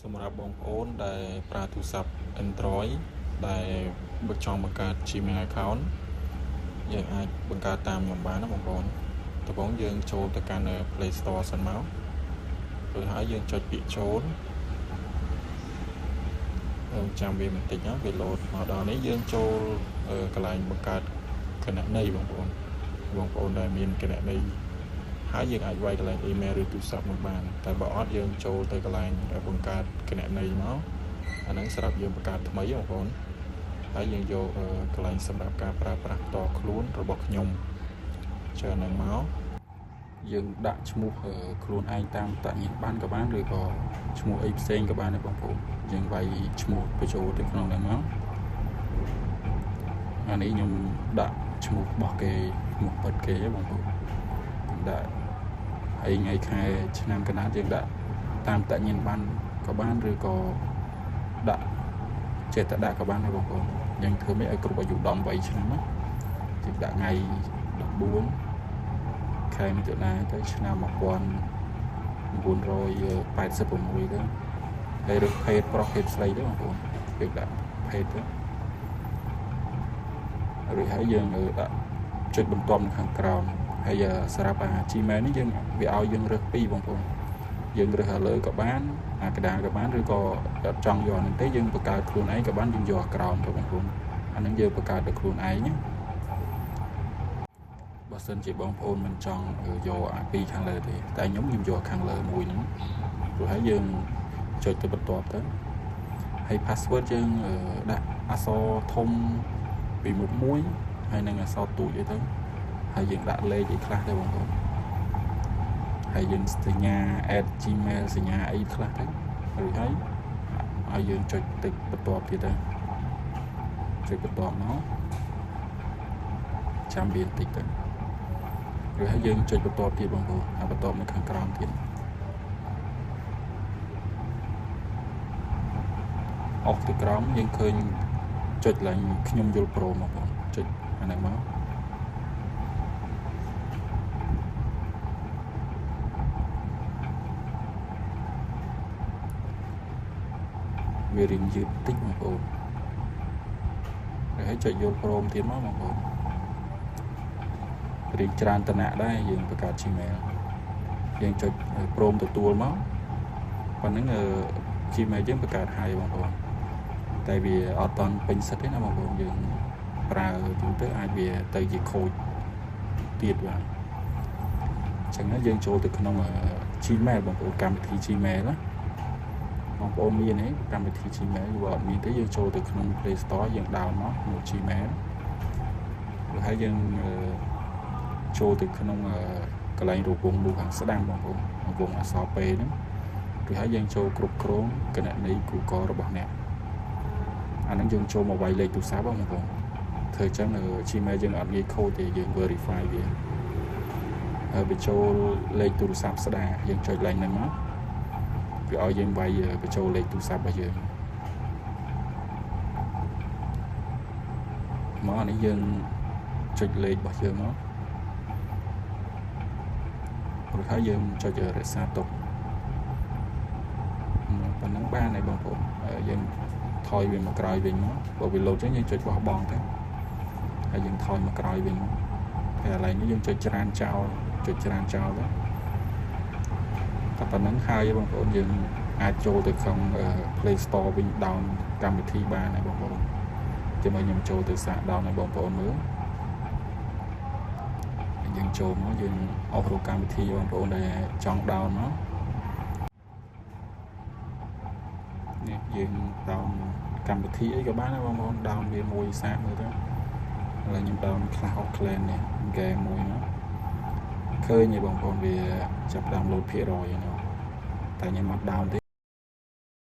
សម្រាប់បងប្អូនដែលប្រើទូរស័ព្ទ Android ដែលចង់បង្កើត Gmail account យើងអាចបង្កើតតាមខ្ញុំបានណាបងប្អូនដំបូងយើងចូលទៅកាន់ Play Store សិនមករួចហើយយើងចុចពាក្យចូលចាំវាបន្តិចណាវាលោតមកដល់នេះយើងចូលកន្លែងបង្កើតគណនីបងប្អូនដែលមានគណនីហើយយើងអាចវាយកន្លែង email ឬទូរស័ព្ទមកបានតែបើអត់យើងចូលទៅកន្លែងបង្កើតគណនីមកអាហ្នឹងសម្រាប់យើងបង្កើតថ្មីបងប្អូនហើយយើងយកកន្លែងសម្រាប់ការប្រើប្រាស់ផ្ទាល់ខ្លួនរបស់ខ្ញុំចុចហ្នឹងមកយើងដាក់ឈ្មោះខ្លួនឯងតាមតញ្ញាបានក៏បានឬក៏ឈ្មោះអីផ្សេងក៏បានដែរបងប្អូនយើងវាយឈ្មោះបញ្ចូលទៅក្នុងហ្នឹងមកអានេះខ្ញុំដាក់ឈ្មោះរបស់គេឈ្មោះពិតគេបងប្អូនដាក់ហើយថ្ងៃខែឆ្នាំកណាត់យើងដាក់តាមតញ្ញាបានក៏បានឬក៏ដាក់ចេះតែដាក់ក៏បានដែរបងប្អូនយើងធ្វើមិនឲ្យគ្រប់អាយុ18ឆ្នាំណាយើងដាក់ថ្ងៃ14ខែមិថុនាទៅឆ្នាំ1986ទៅហើយឬភេទប្រុសភេទស្រីទៅបងប្អូនយើងដាក់ភេទទៅរួចហើយយើងដាក់ចុចបន្ទាប់នៅខាងក្រោមហើយសម្រាប់Gmailនេះយើងវាឲ្យយើងរើសពីរបងប្អូនយើងរើសលើក៏បានកណ្ដាលក៏បានឬក៏ចង់យកហ្នឹងទេយើងបង្កើតខ្លួនឯងក៏បានយើងយកក្រោមទៅបងប្អូនអាហ្នឹងយើងបង្កើតទៅខ្លួនឯងណាបើសិនជាបងប្អូនមិនចង់យកពីរខាងលើទេតែខ្ញុំយកខាងលើមួយហ្នឹងព្រោះហើយយើងចុចទៅបន្ទាប់ទៅហើយ password យើងដាក់អក្សរធំពីមុខមួយហើយនឹងអក្សរទូចអីទៅហើយយើងដាក់លេខអីខ្លះទៅបងប្អូនហើយយើងសញ្ញា add Gmail សញ្ញាអីខ្លះទៅរួចហើយយើងចុចតិចបន្ទាប់ទៀតទៅចុចបន្ទាប់មកចាំវាតិចទៅរួចហើយយើងចុចបន្ទាប់ទៀតបងប្អូនបន្ទាប់នៅខាងក្រោមទៀតអស់ទៅក្រោមយើងឃើញចុចឡើងខ្ញុំយល់ប្រូបងប្អូនចុចអាហ្នឹងមកវារៀងយឺតតិចបងប្អូនហើយចុចយល់ព្រមទៀតមកបងប្អូនរៀងច្រើនតំណាក់ដែរយើងបង្កើត Gmail យើងចុចព្រមទទួលមកប៉ុណ្ណឹងGmail យើងបង្កើតហើយបងប្អូនតែវាអត់តាន់ពេញសិតទេណាបងប្អូនយើងប្រើទូទៅអាចវាទៅជាខូចទៀតបាទអញ្ចឹងយើងចូលទៅក្នុង Gmail បងប្អូនកម្មវិធី Gmail ណាបងប្អូនមានទេកម្មវិធី Gmail បើអត់មានទេយើងចូលទៅក្នុង Play Store យើងដោនមកក្នុង Gmail ហើយយើងចូលទៅក្នុងកន្លែងរូបវងមូលខាងស្ដាំបងប្អូនវងអក្សរ P ហ្នឹងឬហើយយើងចូលគ្រប់គ្រងគណនី Google របស់អ្នកអាហ្នឹងយើងចូលមកវាយលេខទូរស័ព្ទបងប្អូនធ្វើអញ្ចឹងGmail យើងអត់ងាយខូចទេយើង verify វាហើយបញ្ចូលលេខទូរស័ព្ទស្ដាយើងចុចឡើងហ្នឹងមកវាឲ្យយើងវាយបញ្ចូលលេខទូរស័ព្ទរបស់យើងមកអានេះយើងចុចលេខរបស់យើងមករួចហើយយើងចុចរក្សាទុកប៉ុណ្ណឹងបានហើយបងប្អូនយើងថយវាមកក្រោយវិញមកបើវាលោតចឹងយើងចុចបោះបង់ទៅហើយយើងថយមកក្រោយវិញមកហើយកន្លែងនេះយើងចុចច្រានចោលទៅតែប៉ុណ្ណឹងហើយបងប្អូនយើងអាចចូលទៅក្នុង Play Store វិញ down កម្មវិធីបានហើយបងប្អូនចាំឲ្យខ្ញុំចូលទៅសាក down ឲ្យបងប្អូនមើលយើងចូលមកយើងអស់រូបកម្មវិធីបងប្អូនដែលចង់ down មកនេះយើង down កម្មវិធីអីក៏បានដែរបងប្អូន down វាមួយសាកមើលទៅឥឡូវខ្ញុំ down Clash of Clans នេះ game មួយមកឃើញទេបងប្អូនវាចាប់ download ភាគរយតែខ្ញុំអត់ down ទេ